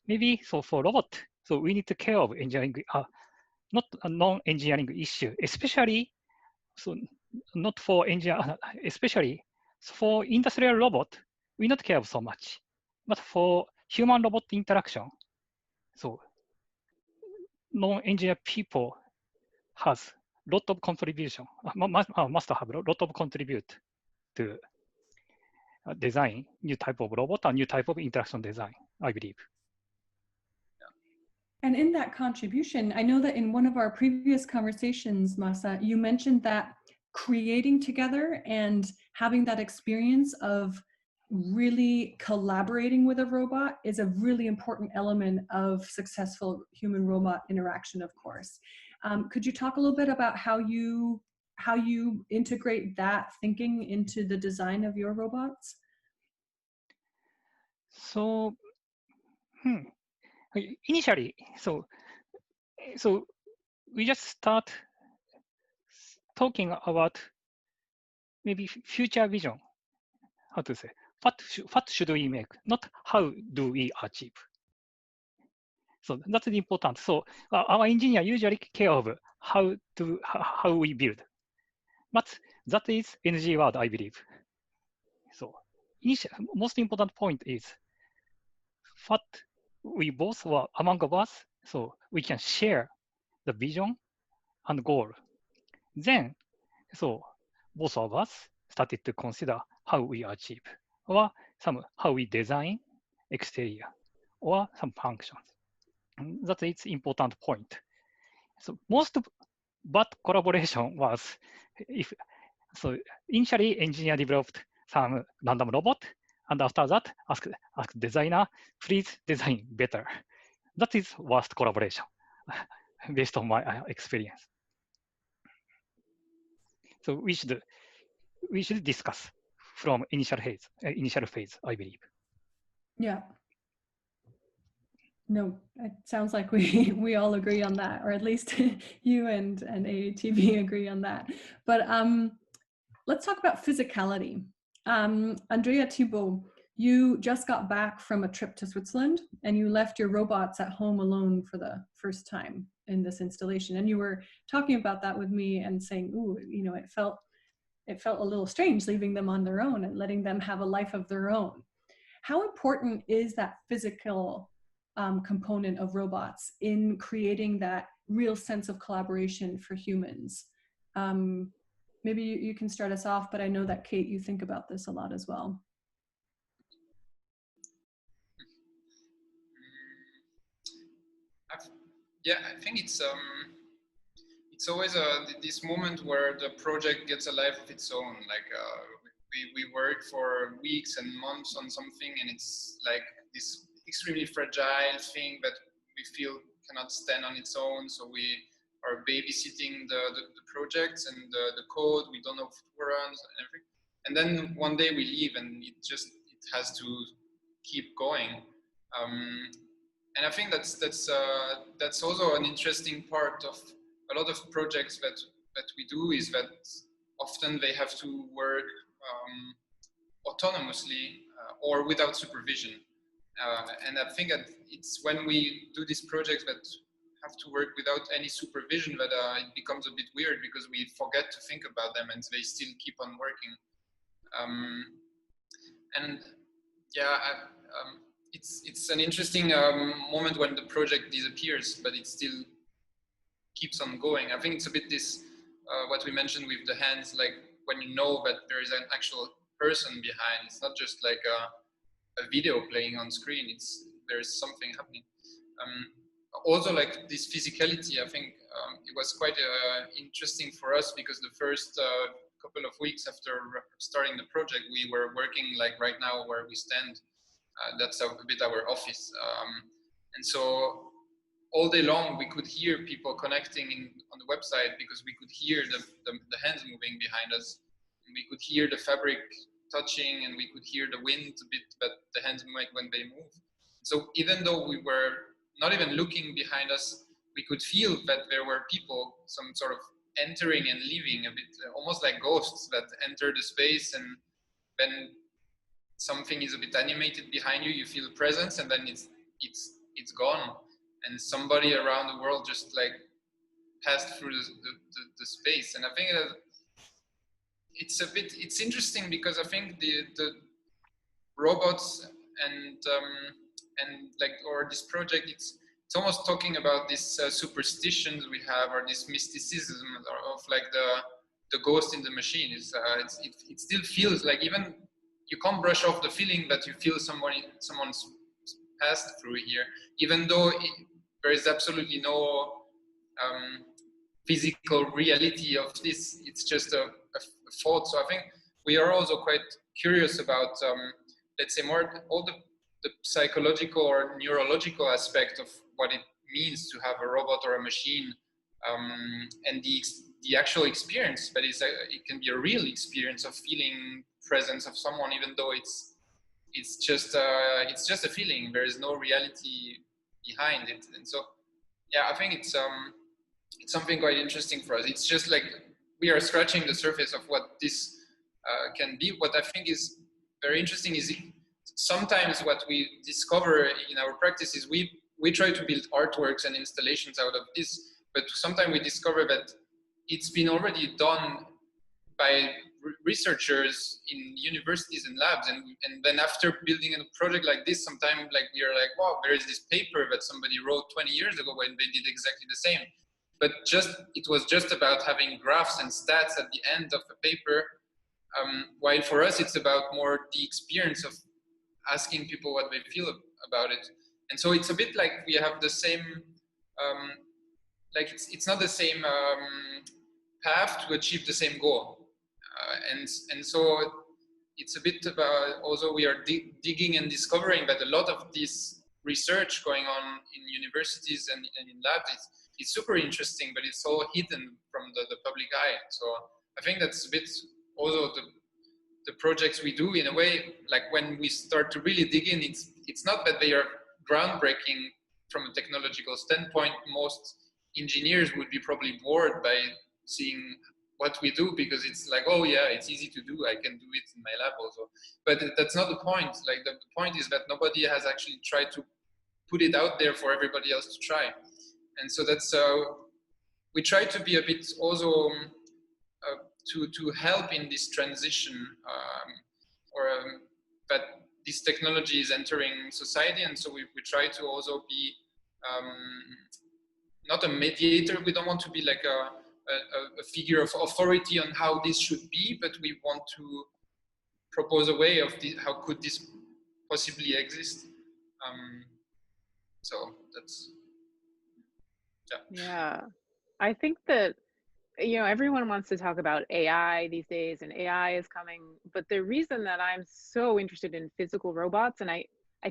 maybe so for robot, so we need to care of engineering, not a non-engineering issue, especially so not for engineer, especially for industrial robot, we not care so much, but for human robot interaction, so non-engineer people has lot of contribution, must have a lot of contribute to design new type of robot and new type of interaction design, I believe. And in that contribution, I know that in one of our previous conversations, Massa, you mentioned that creating together and having that experience of really collaborating with a robot is a really important element of successful human-robot interaction, of course. Could you talk a little bit about how you integrate that thinking into the design of your robots? So, initially, so we just start talking about maybe future vision. How to say? What should we make? Not how do we achieve. So that's important. So our engineer usually care of how we build, but that is NG word, I believe. So most important point is what we both were among us, so we can share the vision and goal. Then, so both of us started to consider how we achieve, or how we design exterior, or some functions. That is important point. So most bad collaboration was initially engineer developed some random robot, and after that ask designer, please design better. That is worst collaboration based on my experience. So we should discuss from initial phase, I believe. Yeah. No, it sounds like we all agree on that, or at least you and AATB agree on that. But let's talk about physicality. Andrea Thibault, you just got back from a trip to Switzerland and you left your robots at home alone for the first time in this installation. And you were talking about that with me and saying, ooh, you know, it felt a little strange leaving them on their own and letting them have a life of their own. How important is that physical component of robots in creating that real sense of collaboration for humans? Maybe you can start us off, but I know that Kate, you think about this a lot as well. Yeah, I think it's always this moment where the project gets a life of its own. Like we work for weeks and months on something, and it's like this extremely fragile thing that we feel cannot stand on its own, so we are babysitting the projects and the code. We don't know if it runs and everything. And then one day we leave, and it has to keep going. And I think that's also an interesting part of a lot of projects that we do, is that often they have to work autonomously or without supervision. And I think that it's when we do these projects that have to work without any supervision that it becomes a bit weird, because we forget to think about them and they still keep on working. And yeah, it's an interesting moment when the project disappears, but it still keeps on going. I think it's a bit this, what we mentioned with the hands, like when you know that there is an actual person behind. It's not just like a video playing on screen. There's something happening. Also, like this physicality, I think it was quite interesting for us, because the first couple of weeks after starting the project, we were working like right now where we stand. That's a bit our office. And so all day long, we could hear people connecting on the website, because we could hear the hands moving behind us. And we could hear the fabric touching, and we could hear the wind a bit that the hands make when they move. So even though we were not even looking behind us, we could feel that there were people, some sort of entering and leaving, a bit almost like ghosts that enter the space, and then something is a bit animated behind you, you feel presence, and then it's gone, and somebody around the world just like passed through the space. And I think that it's interesting, because I think the robots and like, or this project, it's almost talking about this superstitions we have, or this mysticism of like the ghost in the machine. It still feels like, even you can't brush off the feeling that you feel someone's passed through here, even though there is absolutely no physical reality of this. It's just a thought. So I think we are also quite curious about, let's say, more all the psychological or neurological aspect of what it means to have a robot or a machine, and the actual experience. But it can be a real experience of feeling presence of someone, even though it's just a feeling. There is no reality behind it. And so, yeah, I think it's something quite interesting for us. It's just like we are scratching the surface of what this can be. What I think is very interesting is sometimes what we discover in our practice is we try to build artworks and installations out of this, but sometimes we discover that it's been already done by researchers in universities and labs, and then after building a project like this, sometimes like we are like, wow, there is this paper that somebody wrote 20 years ago when they did exactly the same, but it was just about having graphs and stats at the end of the paper, while for us it's about more the experience of asking people what they feel about it. And so it's a bit like we have the same, like it's not the same path to achieve the same goal. And so it's a bit about, also we are digging and discovering that a lot of this research going on in universities and in labs is super interesting, but it's all hidden from the public eye. So I think that's a bit also the projects we do, in a way, like when we start to really dig in, it's not that they are groundbreaking from a technological standpoint. Most engineers would be probably bored by seeing what we do, because it's like, oh yeah, it's easy to do, I can do it in my lab also. But that's not the point. Like the point is that nobody has actually tried to put it out there for everybody else to try. And so that's, we try to be a bit also to help in this transition, that this technology is entering society. And so we try to also be not a mediator. We don't want to be like a figure of authority on how this should be, but we want to propose a way of how could this possibly exist. So that's, yeah. I think that, you know, everyone wants to talk about AI these days, and AI is coming, but the reason that I'm so interested in physical robots, and I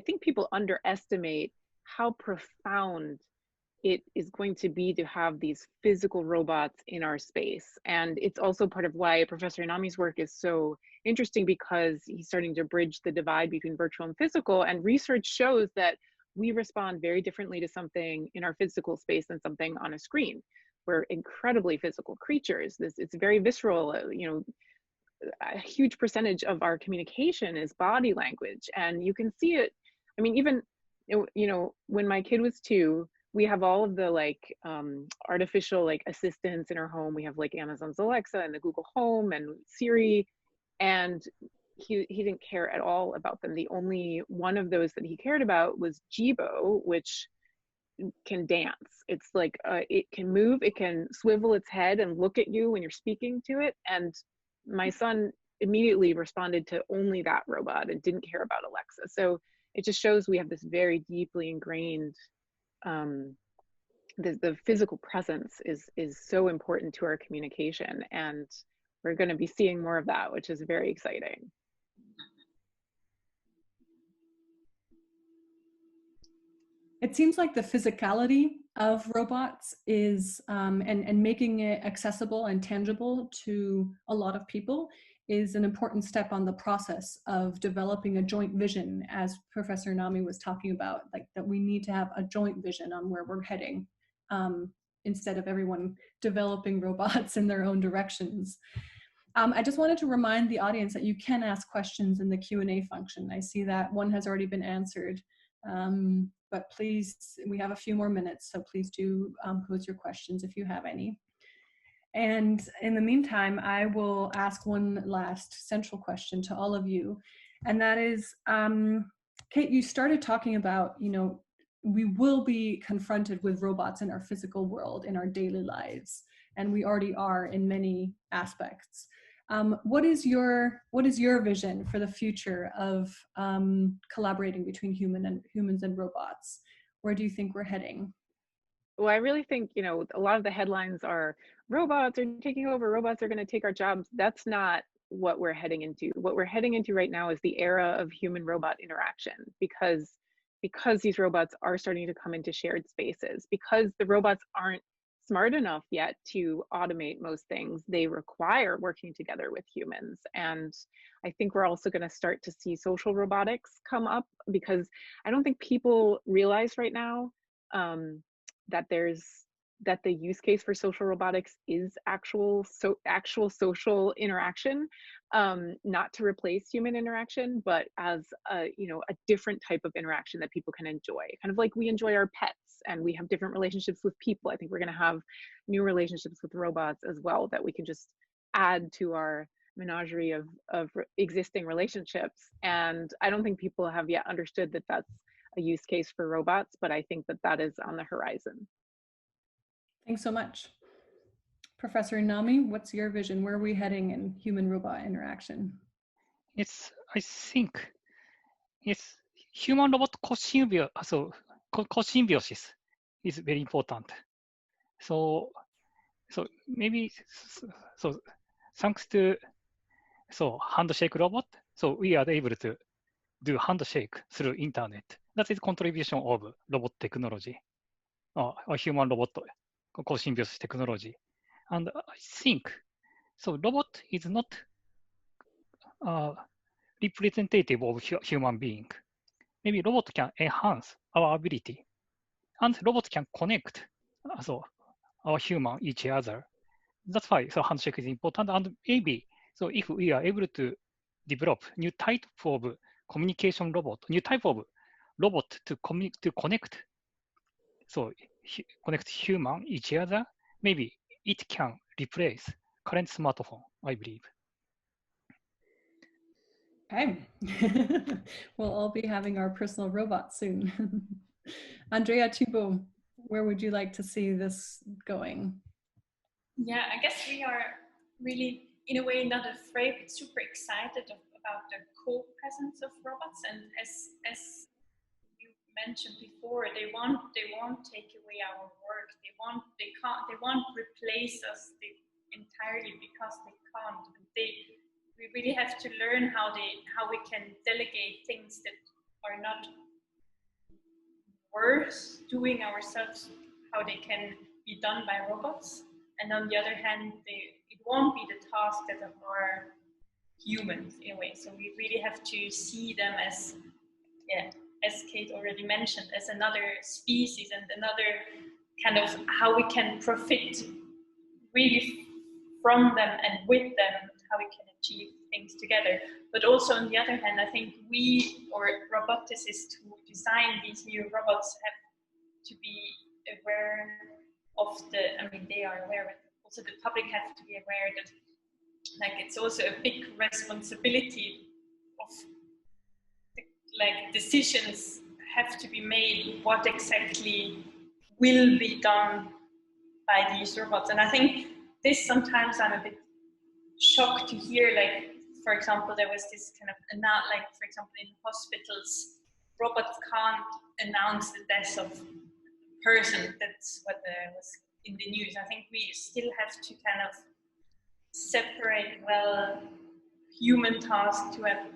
think people underestimate how profound it is going to be to have these physical robots in our space. And it's also part of why Professor Inami's work is so interesting, because he's starting to bridge the divide between virtual and physical. And research shows that we respond very differently to something in our physical space than something on a screen. We're incredibly physical creatures. It's very visceral, you know, a huge percentage of our communication is body language. And you can see it. I mean, even, you know, when my kid was 2, we have all of the like artificial like assistants in our home. We have like Amazon's Alexa and the Google Home and Siri, and he didn't care at all about them. The only one of those that he cared about was Jibo, which can dance. It's like it can move, it can swivel its head and look at you when you're speaking to it. And my son immediately responded to only that robot and didn't care about Alexa. So it just shows we have this very deeply ingrained, the physical presence is so important to our communication, and we're going to be seeing more of that, which is very exciting. It seems like the physicality of robots is, and making it accessible and tangible to a lot of people is an important step on the process of developing a joint vision, as Professor Inami was talking about, like that we need to have a joint vision on where we're heading, instead of everyone developing robots in their own directions. I just wanted to remind the audience that you can ask questions in the Q&A function. I see that one has already been answered. But please, we have a few more minutes, so please do pose your questions if you have any. And in the meantime, I will ask one last central question to all of you, and that is, Kate, you started talking about, you know, we will be confronted with robots in our physical world, in our daily lives, and we already are in many aspects. What is your vision for the future of collaborating between humans and robots? Where do you think we're heading? Well, I really think, you know, a lot of the headlines are robots are taking over, robots are going to take our jobs. That's not what we're heading into. What we're heading into right now is the era of human-robot interaction, because these robots are starting to come into shared spaces, because the robots aren't smart enough yet to automate most things. They require working together with humans. And I think we're also going to start to see social robotics come up, because I don't think people realize right now that the use case for social robotics is actual social interaction, not to replace human interaction, but as a, you know, a different type of interaction that people can enjoy, kind of like we enjoy our pets and we have different relationships with people. I think we're going to have new relationships with robots as well that we can just add to our menagerie of existing relationships. And I don't think people have yet understood that that's a use case for robots, but I think that that is on the horizon. Thanks so much. Professor Inami, what's your vision? Where are we heading in human-robot interaction? I think human-robot co-symbiosis is very important. So maybe thanks to handshake robot, so we are able to do handshake through internet. That is contribution of robot technology, or human robot co-symbiosis technology. And I think robot is not representative of human being. Maybe robot can enhance our ability, and robot can connect our human each other. That's why handshake is important. And maybe if we are able to develop new type of communication robot, new type of robot to connect, connect human each other, maybe it can replace current smartphone, I believe. Okay. We'll all be having our personal robots soon. Andrea Thibault, where would you like to see this going? Yeah, I guess we are really, in a way, not afraid, but super excited about the co-presence of robots. And as you mentioned before, they won't take away our work. They won't replace us entirely, because they can't. We really have to learn how we can delegate things that are not worth doing ourselves, how they can be done by robots. And on the other hand, it won't be the tasks that are humans in a way. So we really have to see them as, as Kate already mentioned, as another species and another kind of how we can profit really from them and with them, how we can achieve things together. But also on the other hand, I think we, or roboticists who design these new robots, have to be aware of they are aware, but also the public have to be aware that like it's also a big responsibility of like decisions have to be made what exactly will be done by these robots. And I think this sometimes I'm a bit shocked to hear, like, for example, there was this kind of, like, for example, in hospitals, robots can't announce the death of a person. That's what was in the news. I think we still have to kind of separate well human tasks to have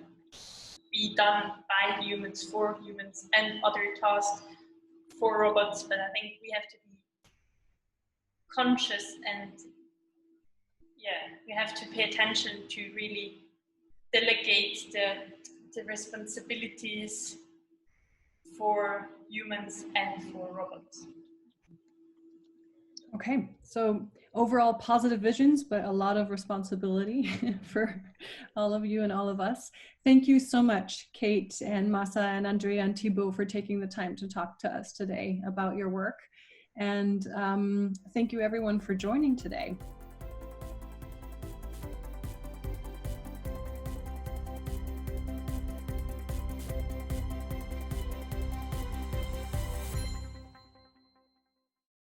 be done by humans for humans and other tasks for robots. But I think we have to be conscious and we have to pay attention to really delegate the responsibilities for humans and for robots. Okay, so overall positive visions, but a lot of responsibility for all of you and all of us. Thank you so much, Kate and Massa and Andrea and Thibaut, for taking the time to talk to us today about your work. And thank you everyone for joining today.